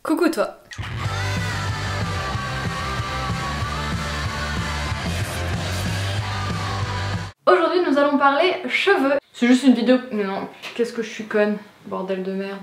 Coucou toi. Aujourd'hui nous allons parler cheveux. C'est juste une vidéo... Mais non, qu'est-ce que je suis conne, bordel de merde.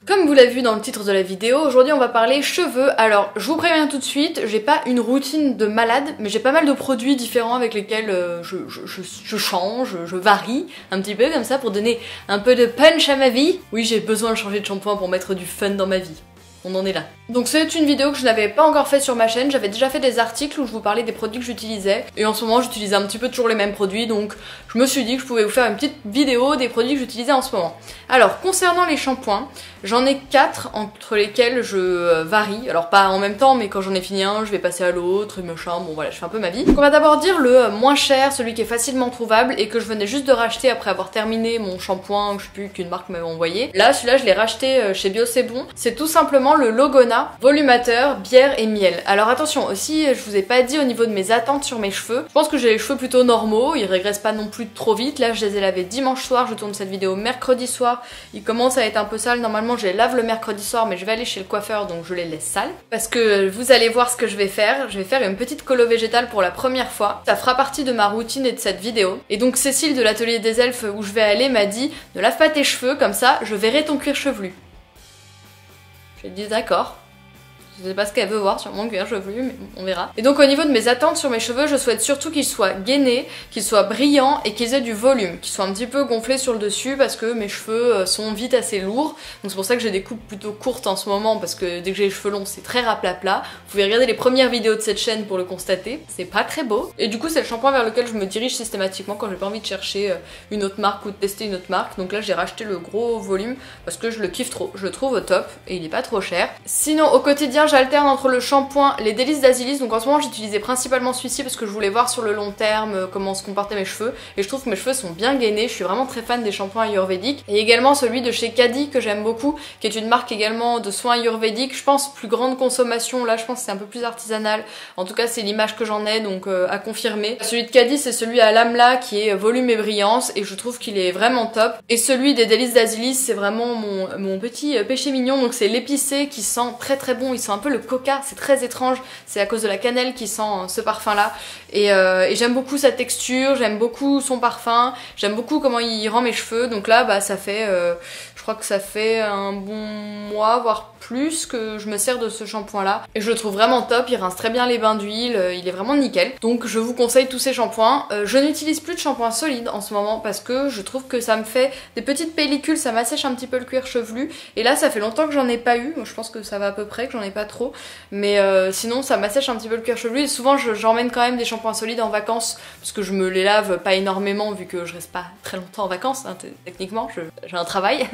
Comme vous l'avez vu dans le titre de la vidéo, aujourd'hui on va parler cheveux. Alors je vous préviens tout de suite, j'ai pas une routine de malade, mais j'ai pas mal de produits différents avec lesquels je change, je varie un petit peu comme ça pour donner un peu de punch à ma vie. Oui, j'ai besoin de changer de shampoing pour mettre du fun dans ma vie. On en est là. Donc c'est une vidéo que je n'avais pas encore fait sur ma chaîne, j'avais déjà fait des articles où je vous parlais des produits que j'utilisais, et en ce moment j'utilisais un petit peu toujours les mêmes produits, donc je me suis dit que je pouvais vous faire une petite vidéo des produits que j'utilisais en ce moment. Alors concernant les shampoings, j'en ai 4 entre lesquels je varie, alors pas en même temps, mais quand j'en ai fini un, je vais passer à l'autre, et machin, bon voilà, je fais un peu ma vie. Donc on va d'abord dire le moins cher, celui qui est facilement trouvable, et que je venais juste de racheter après avoir terminé mon shampoing, je sais plus qu'une marque m'avait envoyé. Là, celui-là je l'ai racheté chez Bio C'est Bon, c'est tout simplement le Logona volumateur bière et miel. Alors attention aussi, je vous ai pas dit au niveau de mes attentes sur mes cheveux. Je pense que j'ai les cheveux plutôt normaux, ils régressent pas non plus trop vite. Là je les ai lavés dimanche soir, je tourne cette vidéo mercredi soir. Ils commencent à être un peu sales, normalement je les lave le mercredi soir mais je vais aller chez le coiffeur donc je les laisse sales. Parce que vous allez voir ce que je vais faire une petite colo végétale pour la première fois. Ça fera partie de ma routine et de cette vidéo. Et donc Cécile de l'atelier des elfes où je vais aller m'a dit ne lave pas tes cheveux comme ça je verrai ton cuir chevelu. J'ai dit d'accord. Je sais pas ce qu'elle veut voir sur mon cuir chevelu, mais on verra. Et donc au niveau de mes attentes sur mes cheveux, je souhaite surtout qu'ils soient gainés, qu'ils soient brillants et qu'ils aient du volume, qu'ils soient un petit peu gonflés sur le dessus parce que mes cheveux sont vite assez lourds. Donc c'est pour ça que j'ai des coupes plutôt courtes en ce moment parce que dès que j'ai les cheveux longs, c'est très raplapla. Vous pouvez regarder les premières vidéos de cette chaîne pour le constater. C'est pas très beau. Et du coup, c'est le shampoing vers lequel je me dirige systématiquement quand j'ai pas envie de chercher une autre marque ou de tester une autre marque. Donc là, j'ai racheté le gros volume parce que je le kiffe trop. Je le trouve au top et il est pas trop cher. Sinon, au quotidien, j'alterne entre le shampoing, les délices d'Azilis, donc en ce moment j'utilisais principalement celui-ci parce que je voulais voir sur le long terme comment se comportaient mes cheveux et je trouve que mes cheveux sont bien gainés, je suis vraiment très fan des shampoings ayurvédiques. Et également celui de chez Caddy que j'aime beaucoup, qui est une marque également de soins ayurvédiques, je pense plus grande consommation, là je pense que c'est un peu plus artisanal, en tout cas c'est l'image que j'en ai donc à confirmer. Celui de Caddy c'est celui à l'amla qui est volume et brillance et je trouve qu'il est vraiment top. Et celui des délices d'Azilis c'est vraiment mon petit péché mignon, donc c'est l'épicé qui sent très très bon, il sent un peu le coca, c'est très étrange, c'est à cause de la cannelle qui sent ce parfum là et j'aime beaucoup sa texture, j'aime beaucoup son parfum, j'aime beaucoup comment il rend mes cheveux, donc là bah ça fait je crois que ça fait un bon mois voire plus que je me sers de ce shampoing là et je le trouve vraiment top, il rince très bien les bains d'huile, il est vraiment nickel, donc je vous conseille tous ces shampoings. Je n'utilise plus de shampoing solide en ce moment parce que je trouve que ça me fait des petites pellicules, ça m'assèche un petit peu le cuir chevelu et là ça fait longtemps que j'en ai pas eu, moi, je pense que ça va à peu près, que j'en ai pas trop, mais sinon ça m'assèche un petit peu le cuir chevelu et souvent j'emmène quand même des shampoings solides en vacances parce que je me les lave pas énormément vu que je reste pas très longtemps en vacances, hein, techniquement j'ai un travail.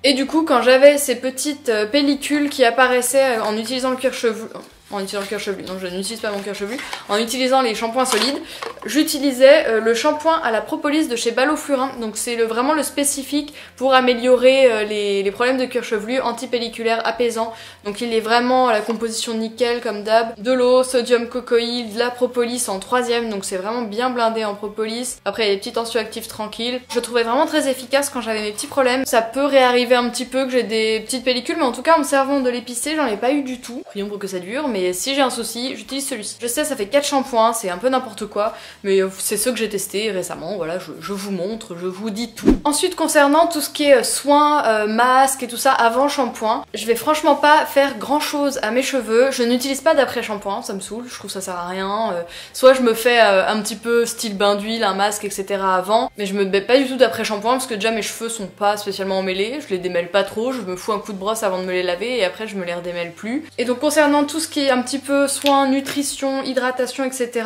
Et du coup quand j'avais ces petites pellicules qui apparaissaient en utilisant le cuir chevelu, non je n'utilise pas mon cuir chevelu, en utilisant les shampoings solides, j'utilisais le shampoing à la propolis de chez Baloflurin, donc c'est vraiment le spécifique pour améliorer les problèmes de cuir chevelu, antipelliculaire, apaisant, donc il est vraiment à la composition nickel comme d'hab, de l'eau, sodium cocoïl, de la propolis en 3ème, donc c'est vraiment bien blindé en propolis, après il y a des petits tensioactifs tranquilles, je trouvais vraiment très efficace quand j'avais mes petits problèmes, ça peut réarriver un petit peu que j'ai des petites pellicules, mais en tout cas en me servant de l'épicé j'en ai pas eu du tout, prions pour que ça dure, mais si j'ai un souci, j'utilise celui-ci. Je sais, ça fait 4 shampoings, c'est un peu n'importe quoi, mais c'est ceux que j'ai testés récemment, voilà, je vous montre, je vous dis tout. Ensuite, concernant tout ce qui est soins, masques et tout ça avant shampoing, je vais franchement pas faire grand chose à mes cheveux, je n'utilise pas d'après-shampoing, ça me saoule, je trouve ça sert à rien. Soit je me fais un petit peu style bain d'huile, un masque, etc. avant, mais je me mets pas du tout d'après-shampoing parce que déjà mes cheveux sont pas spécialement emmêlés, je les démêle pas trop, je me fous un coup de brosse avant de me les laver et après je me les redémêle plus. Et donc concernant tout ce qui est un petit peu soins, nutrition, hydratation, etc.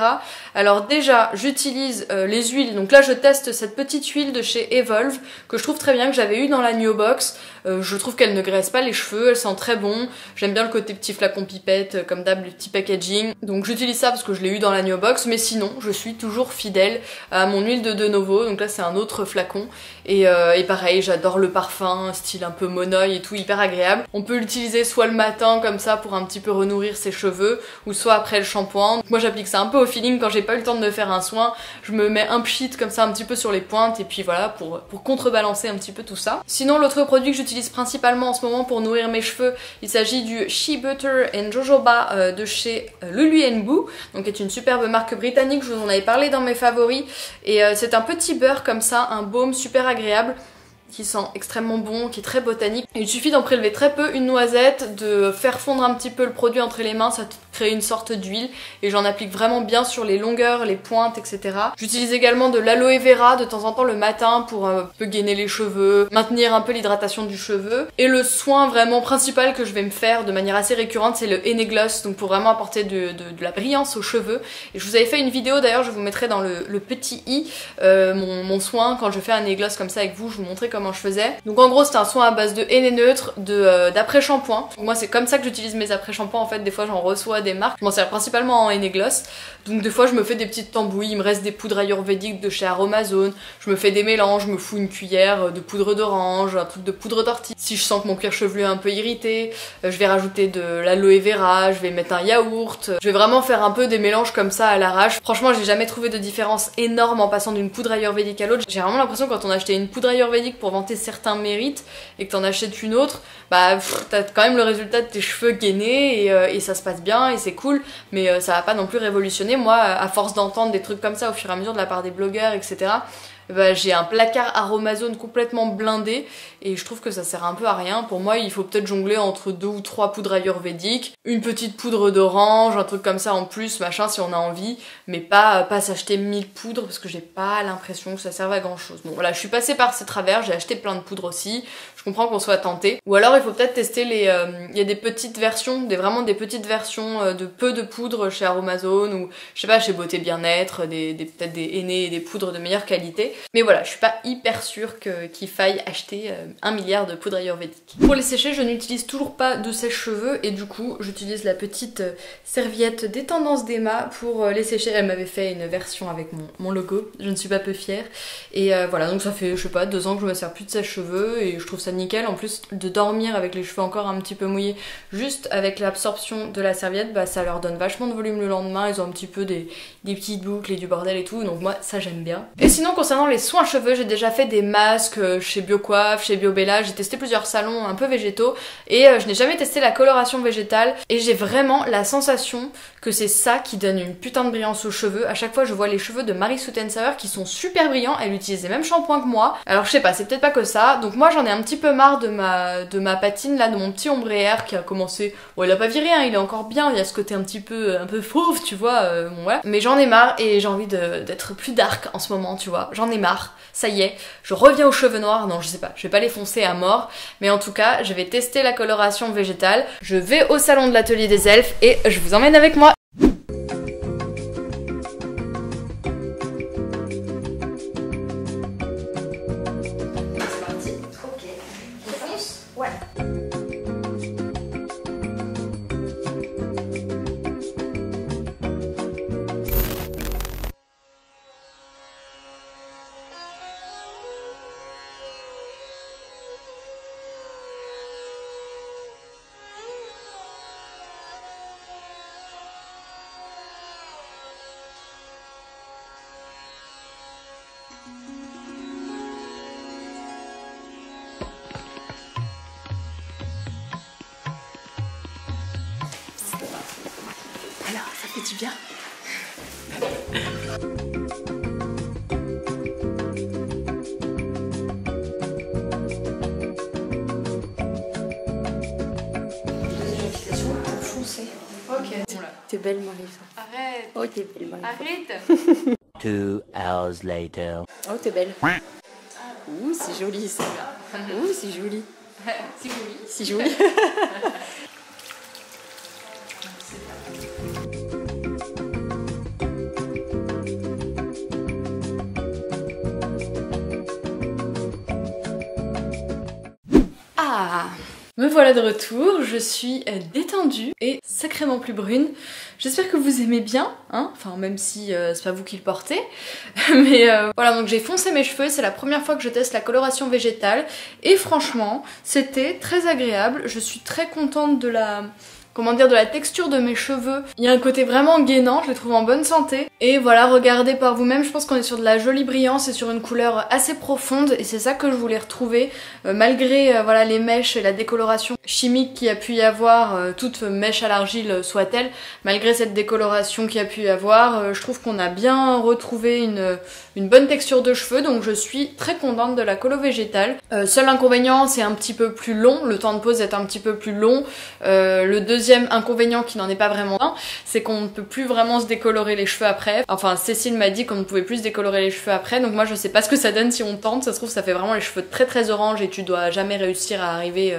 Alors déjà, j'utilise les huiles. Donc là, je teste cette petite huile de chez Evolve que je trouve très bien, que j'avais eu dans la New Box. Je trouve qu'elle ne graisse pas les cheveux, elle sent très bon. J'aime bien le côté petit flacon pipette, comme d'hab, le petit packaging. Donc j'utilise ça parce que je l'ai eu dans la New Box, mais sinon, je suis toujours fidèle à mon huile de De Novo. Donc là, c'est un autre flacon. Et pareil, j'adore le parfum, style un peu monoeil et tout, hyper agréable. On peut l'utiliser soit le matin, comme ça, pour un petit peu renourrir ses cheveux, ou soit après le shampoing. Donc moi, j'applique ça un peu au feeling quand j'ai pas eu le temps de me faire faire un soin, je me mets un pchit comme ça un petit peu sur les pointes et puis voilà pour contrebalancer un petit peu tout ça. Sinon l'autre produit que j'utilise principalement en ce moment pour nourrir mes cheveux, il s'agit du Shea Butter and Jojoba de chez Lulu & Boo, donc qui est une superbe marque britannique, je vous en avais parlé dans mes favoris et c'est un petit beurre comme ça, un baume super agréable qui sent extrêmement bon, qui est très botanique. Il suffit d'en prélever très peu, une noisette, de faire fondre un petit peu le produit entre les mains, ça crée une sorte d'huile et j'en applique vraiment bien sur les longueurs, les pointes, etc. J'utilise également de l'aloe vera de temps en temps le matin pour un peu gainer les cheveux, maintenir un peu l'hydratation du cheveu. Et le soin vraiment principal que je vais me faire de manière assez récurrente, c'est le Henné Gloss, donc pour vraiment apporter de la brillance aux cheveux. Et je vous avais fait une vidéo d'ailleurs, je vous mettrai dans le petit i mon soin quand je fais un Henné Gloss comme ça avec vous, je vous montrais comment je faisais. Donc en gros c'est un soin à base de henné neutre, d'après-shampoing. Moi c'est comme ça que j'utilise mes après-shampoings en fait, des fois j'en reçois des marques. Je m'en sers principalement en henné gloss. Donc des fois je me fais des petites tambouilles, il me reste des poudres ayurvédiques de chez Aromazone, je me fais des mélanges, je me fous une cuillère de poudre d'orange, un truc de poudre d'ortie. Si je sens que mon cuir chevelu est un peu irrité, je vais rajouter de l'aloe vera, je vais mettre un yaourt. Je vais vraiment faire un peu des mélanges comme ça à l'arrache. Franchement j'ai jamais trouvé de différence énorme en passant d'une poudre ayurvédique à l'autre. J'ai vraiment l'impression quand on achetait une poudre ayurvédique pour vanter certains mérites et que t'en achètes une autre, bah t'as quand même le résultat de tes cheveux gainés et ça se passe bien et c'est cool, mais ça va pas non plus révolutionner. Moi à force d'entendre des trucs comme ça au fur et à mesure de la part des blogueurs etc, bah, j'ai un placard Aromazone complètement blindé et je trouve que ça sert un peu à rien. Pour moi il faut peut-être jongler entre 2 ou 3 poudres ayurvédiques, une petite poudre d'orange, un truc comme ça en plus, machin si on a envie, mais pas s'acheter 1000 poudres parce que j'ai pas l'impression que ça serve à grand chose. Bon voilà, je suis passée par ces travers, j'ai acheté plein de poudres aussi, je comprends qu'on soit tenté. Ou alors il faut peut-être tester les... il y a des petites versions, vraiment des petites versions de peu de poudre chez Aromazone ou je sais pas chez Beauté Bien-être, peut-être des henné et des poudres de meilleure qualité. Mais voilà, je suis pas hyper sûre qu'il faille acheter 1 milliard de poudre ayurvédique. Pour les sécher, je n'utilise toujours pas de sèche-cheveux et du coup, j'utilise la petite serviette des tendances d'Emma pour les sécher. Elle m'avait fait une version avec mon logo, je ne suis pas peu fière. Et voilà, donc ça fait, je sais pas, 2 ans que je me sers plus de sèche-cheveux et je trouve ça nickel. En plus de dormir avec les cheveux encore un petit peu mouillés, juste avec l'absorption de la serviette, bah ça leur donne vachement de volume le lendemain. Ils ont un petit peu des petites boucles et du bordel et tout, donc moi ça j'aime bien. Et sinon concernant les soins cheveux, j'ai déjà fait des masques chez Biocoiffe, chez Biobella, j'ai testé plusieurs salons un peu végétaux et je n'ai jamais testé la coloration végétale et j'ai vraiment la sensation que c'est ça qui donne une putain de brillance aux cheveux. À chaque fois je vois les cheveux de Marie Sweet & Sour qui sont super brillants, elle utilise les mêmes shampoings que moi. Alors je sais pas, c'est peut-être pas que ça, donc moi j'en ai un petit peu marre de ma patine là, de mon petit ombré air qui a commencé, bon il a pas viré hein, il est encore bien, il y a ce côté un peu fauve tu vois, bon voilà. Mais j'en ai marre et j'ai envie d'être plus dark en ce moment tu vois, j'en ai marre, ça y est, je reviens aux cheveux noirs, non je sais pas, je vais pas les foncer à mort, mais en tout cas je vais tester la coloration végétale, je vais au salon de l'atelier des elfes et je vous emmène avec moi. C'est parti. Ok. On fonce ? Ouais. Alors, ça fait du bien. Ok. T'es belle Marie ça. Arrête. Oh t'es belle Marie. Arrête. 2 hours later. Oh t'es belle. Ouh c'est joli ça. Ouh c'est joli. C'est joli. C'est joli. Ah, me voilà de retour, je suis détendue et sacrément plus brune. J'espère que vous aimez bien, hein, enfin même si c'est pas vous qui le portez. Mais voilà, donc j'ai foncé mes cheveux, c'est la première fois que je teste la coloration végétale et franchement c'était très agréable. Je suis très contente de la comment dire, de la texture de mes cheveux. Il y a un côté vraiment gainant, je les trouve en bonne santé. Et voilà, regardez par vous-même, je pense qu'on est sur de la jolie brillance et sur une couleur assez profonde et c'est ça que je voulais retrouver malgré voilà les mèches et la décoloration chimique qu'il y a pu y avoir, toute mèche à l'argile soit-elle, malgré cette décoloration qu'il y a pu y avoir, je trouve qu'on a bien retrouvé une bonne texture de cheveux, donc je suis très contente de la colo végétale. Seul inconvénient, c'est un petit peu plus long, le temps de pose est un petit peu plus long. Le deuxième inconvénient qui n'en est pas vraiment un, c'est qu'on ne peut plus vraiment se décolorer les cheveux après. Enfin, Cécile m'a dit qu'on ne pouvait plus se décolorer les cheveux après, donc moi je sais pas ce que ça donne si on tente, ça se trouve ça fait vraiment les cheveux très orange et tu dois jamais réussir à arriver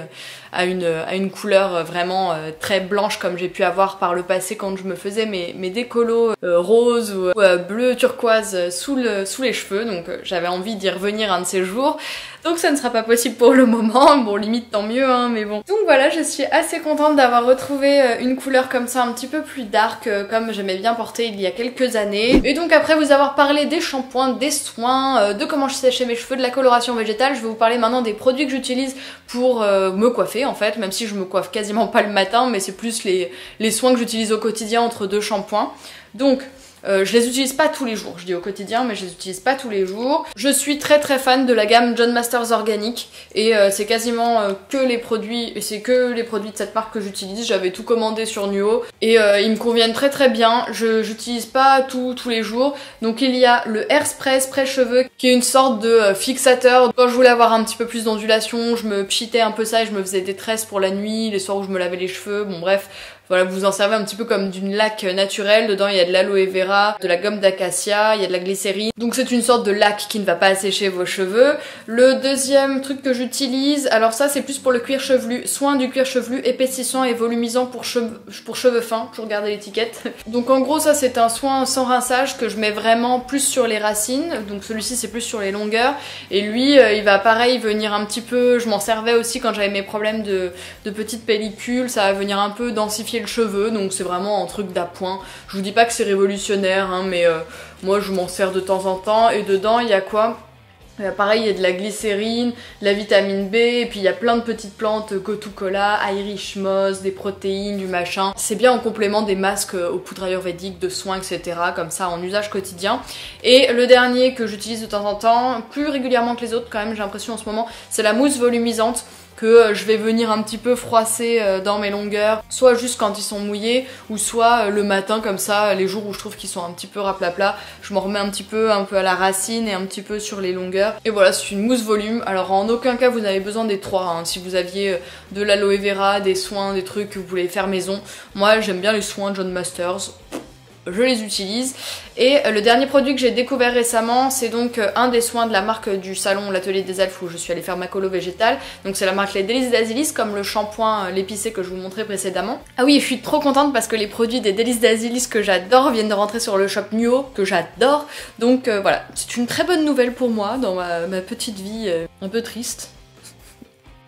à une couleur vraiment très blanche comme j'ai pu avoir par le passé quand je me faisais mes décolos roses ou bleu turquoise sous les cheveux, donc j'avais envie d'y revenir un de ces jours. Donc ça ne sera pas possible pour le moment, bon limite tant mieux hein, mais bon. Donc voilà, je suis assez contente d'avoir retrouvé une couleur comme ça un petit peu plus dark comme j'aimais bien porter il y a quelques années. Et donc après vous avoir parlé des shampoings, des soins, de comment je séchais mes cheveux, de la coloration végétale, je vais vous parler maintenant des produits que j'utilise pour me coiffer en fait, même si je me coiffe quasiment pas le matin, mais c'est plus les soins que j'utilise au quotidien entre deux shampoings. Donc je les utilise pas tous les jours, je dis au quotidien mais je les utilise pas tous les jours. Je suis très fan de la gamme John Masters Organic et c'est quasiment que les produits de cette marque que j'utilise. J'avais tout commandé sur Nuo et ils me conviennent très bien. Je j'utilise pas tous les jours. Donc il y a le Airspray Spray Cheveux qui est une sorte de fixateur. Quand je voulais avoir un petit peu plus d'ondulation, je me pchitais un peu ça et je me faisais des tresses pour la nuit, les soirs où je me lavais les cheveux, bon bref. Voilà, vous en servez un petit peu comme d'une laque naturelle. Dedans, il y a de l'aloe vera, de la gomme d'acacia, il y a de la glycérine. Donc c'est une sorte de laque qui ne va pas assécher vos cheveux. Le deuxième truc que j'utilise, alors ça c'est plus pour le cuir chevelu. Soin du cuir chevelu épaississant et volumisant pour cheveux fins. Je regardais l'étiquette. Donc en gros, ça c'est un soin sans rinçage que je mets vraiment plus sur les racines. Donc celui-ci c'est plus sur les longueurs. Et lui, il va pareil venir un petit peu... Je m'en servais aussi quand j'avais mes problèmes de petites pellicules. Ça va venir un peu densifier le cheveu, donc c'est vraiment un truc d'appoint. Je vous dis pas que c'est révolutionnaire hein, mais moi je m'en sers de temps en temps. Et dedans il y a quoi? Pareil, il y a de la glycérine, de la vitamine B, et puis il y a plein de petites plantes, Gotu-Kola, Irish Moss, des protéines, du machin. C'est bien en complément des masques aux poudres ayurvédiques, de soins, etc. Comme ça, en usage quotidien. Et le dernier que j'utilise de temps en temps, plus régulièrement que les autres quand même, j'ai l'impression en ce moment, c'est la mousse volumisante que je vais venir un petit peu froisser dans mes longueurs, soit juste quand ils sont mouillés, ou soit le matin comme ça, les jours où je trouve qu'ils sont un petit peu raplapla, je m'en remets un peu à la racine et un petit peu sur les longueurs. Et voilà, c'est une mousse volume. Alors en aucun cas vous avez besoin des trois, hein. Si vous aviez de l'aloe vera, des soins, des trucs que vous voulez faire maison, moi j'aime bien les soins John Masters. Je les utilise. Et le dernier produit que j'ai découvert récemment, c'est donc un des soins de la marque du salon l'Atelier des Elfes où je suis allée faire ma colo végétale. Donc c'est la marque Les Délices d'Asilis, comme le shampoing l'épicé que je vous montrais précédemment. Ah oui, je suis trop contente parce que les produits des Délices d'Asilis que j'adore viennent de rentrer sur le shop Nuo, que j'adore. Donc voilà, c'est une très bonne nouvelle pour moi dans ma petite vie un peu triste.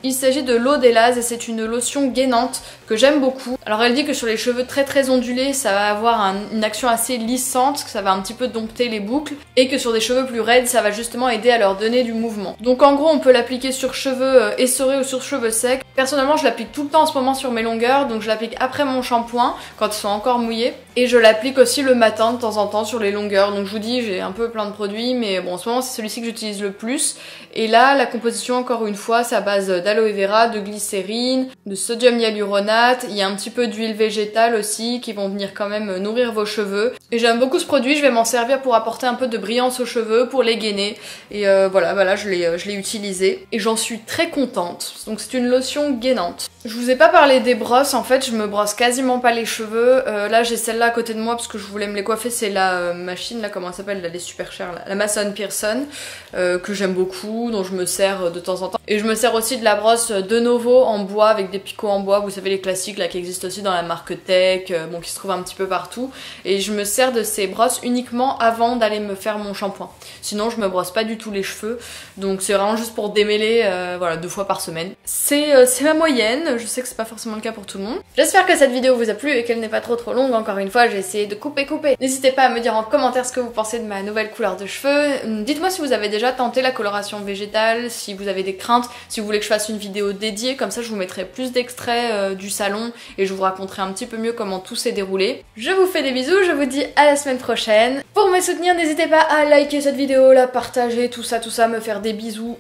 Il s'agit de l'eau d'Élase et c'est une lotion gainante que j'aime beaucoup. Alors elle dit que sur les cheveux très ondulés, ça va avoir une action assez lissante, que ça va un petit peu dompter les boucles, et que sur des cheveux plus raides, ça va justement aider à leur donner du mouvement. Donc en gros, on peut l'appliquer sur cheveux essorés ou sur cheveux secs. Personnellement, je l'applique tout le temps en ce moment sur mes longueurs, donc je l'applique après mon shampoing, quand ils sont encore mouillés. Et je l'applique aussi le matin de temps en temps sur les longueurs. Donc je vous dis, j'ai un peu plein de produits, mais bon, en ce moment, c'est celui-ci que j'utilise le plus. Et là, la composition, encore une fois, c'est à base d'aloe vera, de glycérine, de sodium hyaluronate. Il y a un petit peu d'huile végétale aussi qui vont venir quand même nourrir vos cheveux. Et j'aime beaucoup ce produit, je vais m'en servir pour apporter un peu de brillance aux cheveux, pour les gainer. Et voilà, je l'ai utilisé. Et j'en suis très contente. Donc c'est une lotion gainante. Je vous ai pas parlé des brosses, en fait, je me brosse quasiment pas les cheveux. Là, j'ai celle-là à côté de moi parce que je voulais me les coiffer. C'est la machine, là, comment elle s'appelle? Elle est super chère, là. La Mason Pearson, que j'aime beaucoup, dont je me sers de temps en temps. Et je me sers aussi de la brosse de Novo en bois, avec des picots en bois, vous savez, les classiques là qui existent aussi dans la marque Tech, bon, qui se trouvent un petit peu partout. Et je me sers de ces brosses uniquement avant d'aller me faire mon shampoing. Sinon, je me brosse pas du tout les cheveux. Donc c'est vraiment juste pour démêler, voilà, 2 fois par semaine. C'est ma moyenne. semaine. Je sais que c'est pas forcément le cas pour tout le monde. J'espère que cette vidéo vous a plu et qu'elle n'est pas trop longue. Encore une fois, j'ai essayé de couper. N'hésitez pas à me dire en commentaire ce que vous pensez de ma nouvelle couleur de cheveux. Dites-moi si vous avez déjà tenté la coloration végétale, si vous avez des craintes, si vous voulez que je fasse une vidéo dédiée, comme ça je vous mettrai plus d'extraits du salon et je vous raconterai un petit peu mieux comment tout s'est déroulé. Je vous fais des bisous, je vous dis à la semaine prochaine. Pour me soutenir, n'hésitez pas à liker cette vidéo, la partager, tout ça, me faire des bisous.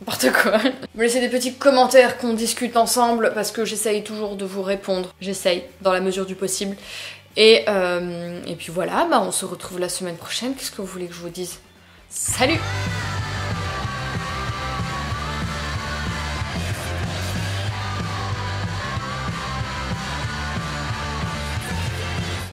N'importe quoi. Me laisser des petits commentaires qu'on discute ensemble parce que j'essaye toujours de vous répondre. J'essaye dans la mesure du possible. Et puis voilà, bah on se retrouve la semaine prochaine. Qu'est-ce que vous voulez que je vous dise? Salut!